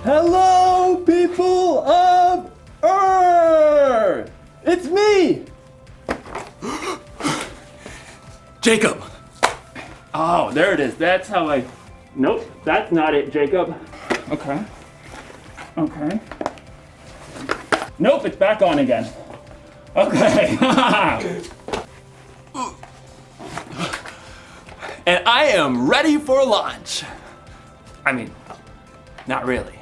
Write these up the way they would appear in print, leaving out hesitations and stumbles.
Hello, people of Earth! It's me! Jacob! Oh, there it is. That's how I... Nope, that's not it, Jacob. Okay. Nope, it's back on again. Okay. And I am ready for launch. I mean, not really.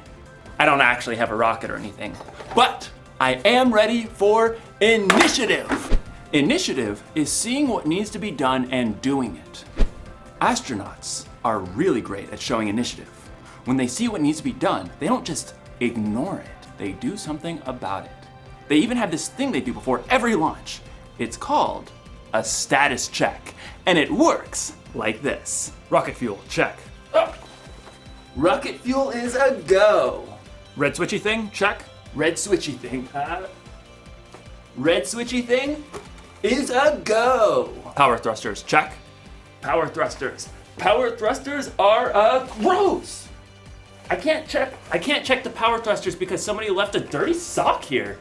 I don't actually have a rocket or anything. But I am ready for initiative. Initiative is seeing what needs to be done and doing it. Astronauts are really great at showing initiative. When they see what needs to be done, they don't just ignore it. They do something about it. They even have this thing they do before every launch. It's called a status check. And it works like this. Rocket fuel, check. Oh. Rocket fuel is a go. Red switchy thing, check. Red switchy thing. Red switchy thing is a go. Power thrusters, check. Power thrusters. Power thrusters are a gross. I can't check the power thrusters because somebody left a dirty sock here.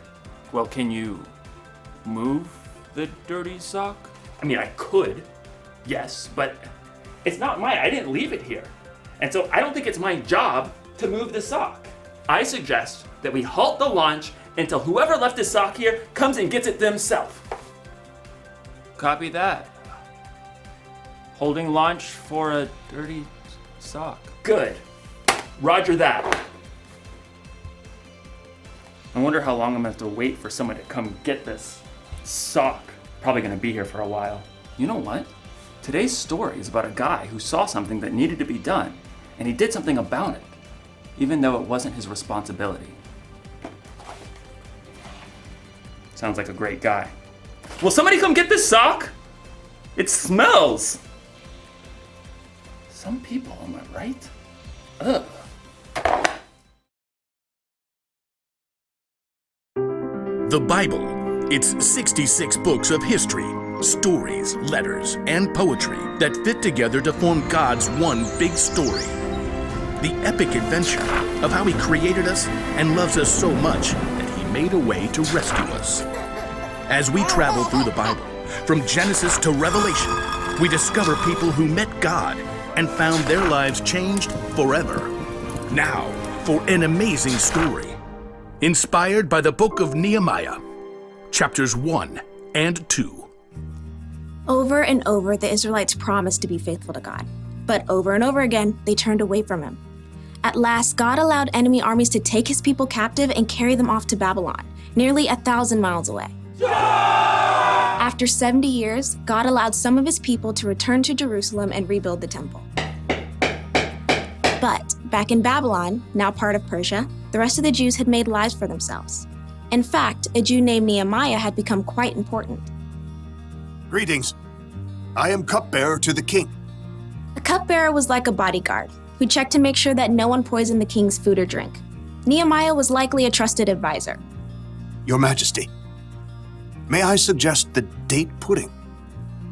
Well, can you move the dirty sock? I mean, I could, yes, but it's not mine. I didn't leave it here. And so I don't think it's my job to move the sock. I suggest that we halt the launch until whoever left the sock here comes and gets it themselves. Copy that. Holding launch for a dirty sock. Good. Roger that. I wonder how long I'm gonna have to wait for someone to come get this sock. Probably gonna be here for a while. You know what? Today's story is about a guy who saw something that needed to be done, and he did something about it, even though it wasn't his responsibility. Sounds like a great guy. Will somebody come get this sock? It smells. Some people, am I right? Ugh. The Bible. It's 66 books of history, stories, letters, and poetry that fit together to form God's one big story. The epic adventure of how He created us and loves us so much that He made a way to rescue us. As we travel through the Bible, from Genesis to Revelation, we discover people who met God and found their lives changed forever. Now, for an amazing story. Inspired by the book of Nehemiah, chapters 1 and 2. Over and over, the Israelites promised to be faithful to God. But over and over again, they turned away from Him. At last, God allowed enemy armies to take His people captive and carry them off to Babylon, nearly 1,000 miles away. After 70 years, God allowed some of His people to return to Jerusalem and rebuild the temple. But back in Babylon, now part of Persia, the rest of the Jews had made lives for themselves. In fact, a Jew named Nehemiah had become quite important. Greetings. I am cupbearer to the king. A cupbearer was like a bodyguard who checked to make sure that no one poisoned the king's food or drink. Nehemiah was likely a trusted advisor. Your Majesty, may I suggest the date pudding?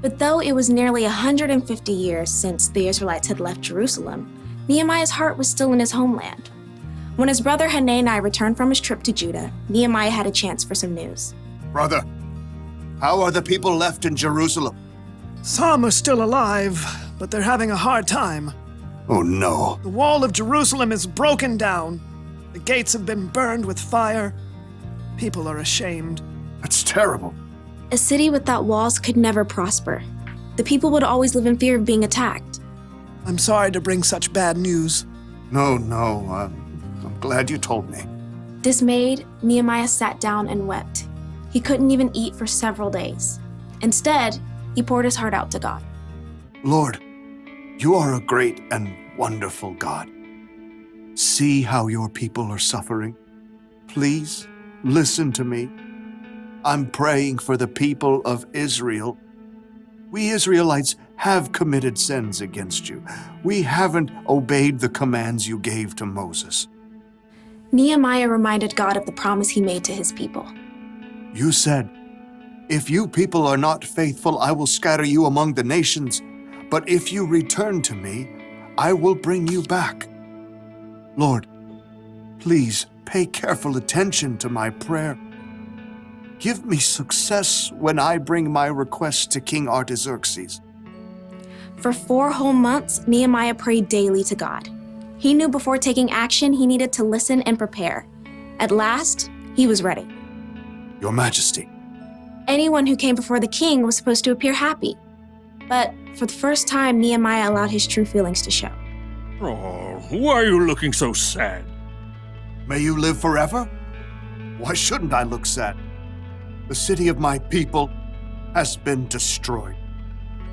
But though it was nearly 150 years since the Israelites had left Jerusalem, Nehemiah's heart was still in his homeland. When his brother Hanani returned from his trip to Judah, Nehemiah had a chance for some news. Brother, how are the people left in Jerusalem? Some are still alive, but they're having a hard time. Oh no. The wall of Jerusalem is broken down. The gates have been burned with fire. People are ashamed. That's terrible. A city without walls could never prosper. The people would always live in fear of being attacked. I'm sorry to bring such bad news. No, I'm glad you told me. Dismayed, Nehemiah sat down and wept. He couldn't even eat for several days. Instead, he poured his heart out to God. Lord, you are a great and wonderful God. See how your people are suffering. Please listen to me. I'm praying for the people of Israel. We Israelites have committed sins against you. We haven't obeyed the commands you gave to Moses. Nehemiah reminded God of the promise he made to his people. You said, "If you people are not faithful, I will scatter you among the nations. But if you return to me, I will bring you back." Lord, Please pay careful attention to my prayer. Give me success when I bring my request to King Artaxerxes. For 4 whole months, Nehemiah prayed daily to God. He knew before taking action, he needed to listen and prepare. At last, he was ready. Your Majesty, Anyone who came before the king was supposed to appear happy. But for the first time, Nehemiah allowed his true feelings to show. Oh, why are you looking so sad? may you live forever? Why shouldn't I look sad? The city of my people has been destroyed,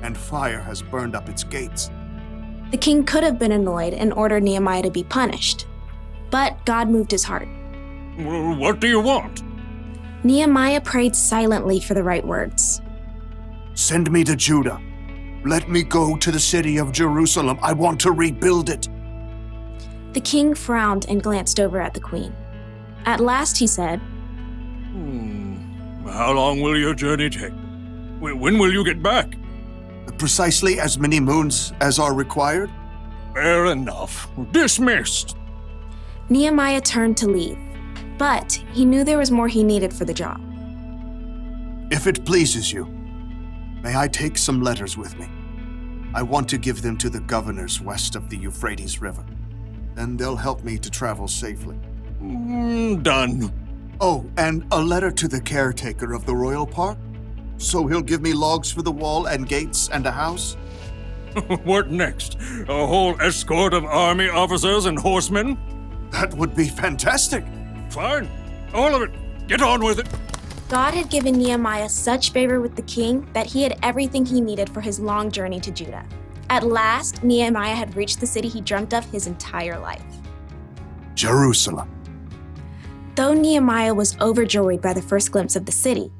and fire has burned up its gates. The king could have been annoyed and ordered Nehemiah to be punished, but God moved his heart. Well, what do you want? Nehemiah prayed silently for the right words. Send me to Judah. Let me go to the city of Jerusalem. I want to rebuild it. The king frowned and glanced over at the queen. At last he said, How long will your journey take? When will you get back? Precisely as many moons as are required. Fair enough. Dismissed. Nehemiah turned to leave, but he knew there was more he needed for the job. If it pleases you, may I take some letters with me? I want to give them to the governors west of the Euphrates River. Then they'll help me to travel safely. Done. Oh, and a letter to the caretaker of the royal park? So he'll give me logs for the wall and gates and a house? What next? A whole escort of army officers and horsemen? That would be fantastic. Fine. All of it. Get on with it. God had given Nehemiah such favor with the king that he had everything he needed for his long journey to Judah. At last, Nehemiah had reached the city he dreamt of his entire life. Jerusalem. Though Nehemiah was overjoyed by the first glimpse of the city,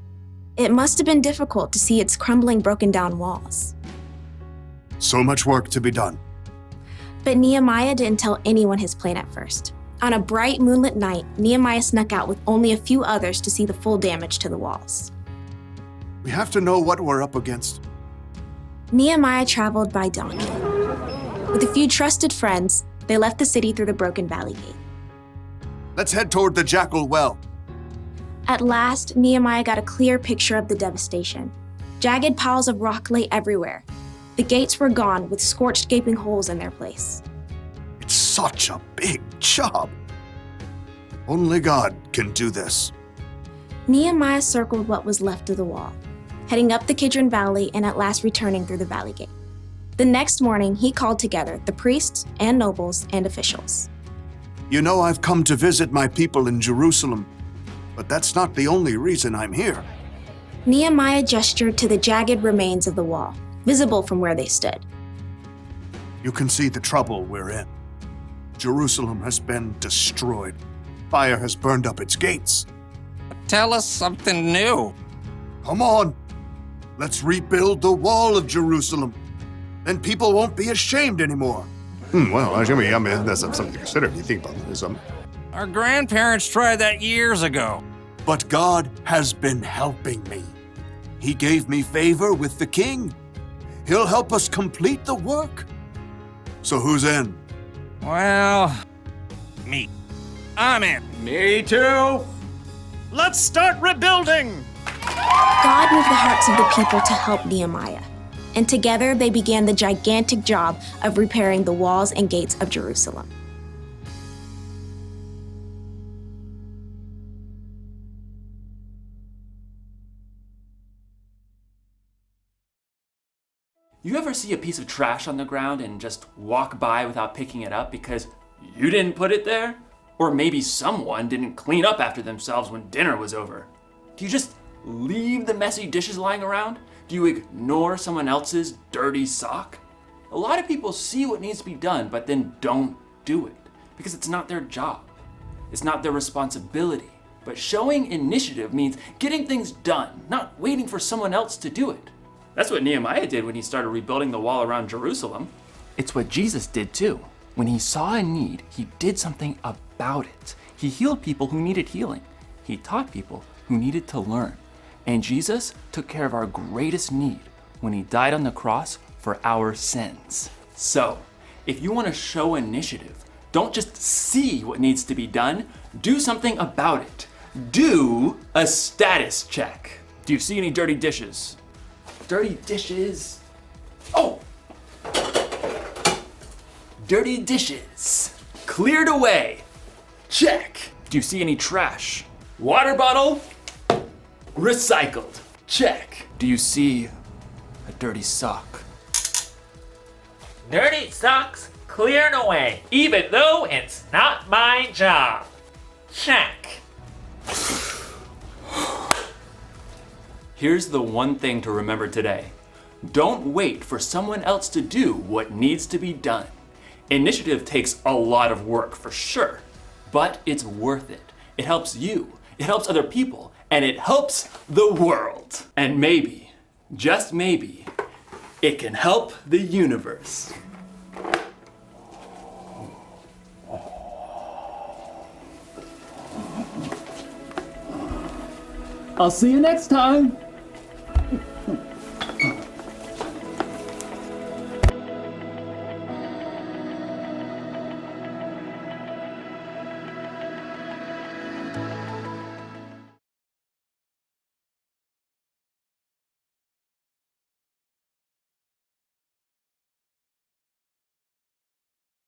it must have been difficult to see its crumbling, broken down walls. So much work to be done. But Nehemiah didn't tell anyone his plan at first. On a bright moonlit night, Nehemiah snuck out with only a few others to see the full damage to the walls. We have to know what we're up against. Nehemiah traveled by donkey. With a few trusted friends, they left the city through the broken valley gate. Let's head toward the Jackal Well. At last, Nehemiah got a clear picture of the devastation. Jagged piles of rock lay everywhere. The gates were gone with scorched, gaping holes in their place. It's such a big job. Only God can do this. Nehemiah circled what was left of the wall, heading up the Kidron Valley and at last returning through the valley gate. The next morning, he called together the priests and nobles and officials. You know, I've come to visit my people in Jerusalem, but that's not the only reason I'm here. Nehemiah gestured to the jagged remains of the wall, visible from where they stood. You can see the trouble we're in. Jerusalem has been destroyed. Fire has burned up its gates. Tell us something new. Come on, let's rebuild the wall of Jerusalem. Then people won't be ashamed anymore. Well, I mean, that's something to consider if you think about this. Our grandparents tried that years ago. But God has been helping me. He gave me favor with the king. He'll help us complete the work. So who's in? Well, me. I'm in. Me too. Let's start rebuilding! God moved the hearts of the people to help Nehemiah, and together they began the gigantic job of repairing the walls and gates of Jerusalem. You ever see a piece of trash on the ground and just walk by without picking it up because you didn't put it there? Or maybe someone didn't clean up after themselves when dinner was over? Do you just leave the messy dishes lying around? Do you ignore someone else's dirty sock? A lot of people see what needs to be done, but then don't do it because it's not their job. It's not their responsibility. But showing initiative means getting things done, not waiting for someone else to do it. That's what Nehemiah did when he started rebuilding the wall around Jerusalem. It's what Jesus did too. When he saw a need, he did something about it. He healed people who needed healing. He taught people who needed to learn. And Jesus took care of our greatest need when he died on the cross for our sins. So, if you want to show initiative, Don't just see what needs to be done, do something about it. Do a status check. Do you see any dirty dishes? Dirty dishes. Oh! Dirty dishes. Cleared away. Check. Do you see any trash? Water bottle? Recycled. Check. Do you see a dirty sock? Dirty socks cleared away, even though it's not my job. Check. Here's the one thing to remember today. Don't wait for someone else to do what needs to be done. Initiative takes a lot of work for sure, but it's worth it. It helps you, it helps other people, and it helps the world. And maybe, just maybe, it can help the universe. I'll see you next time.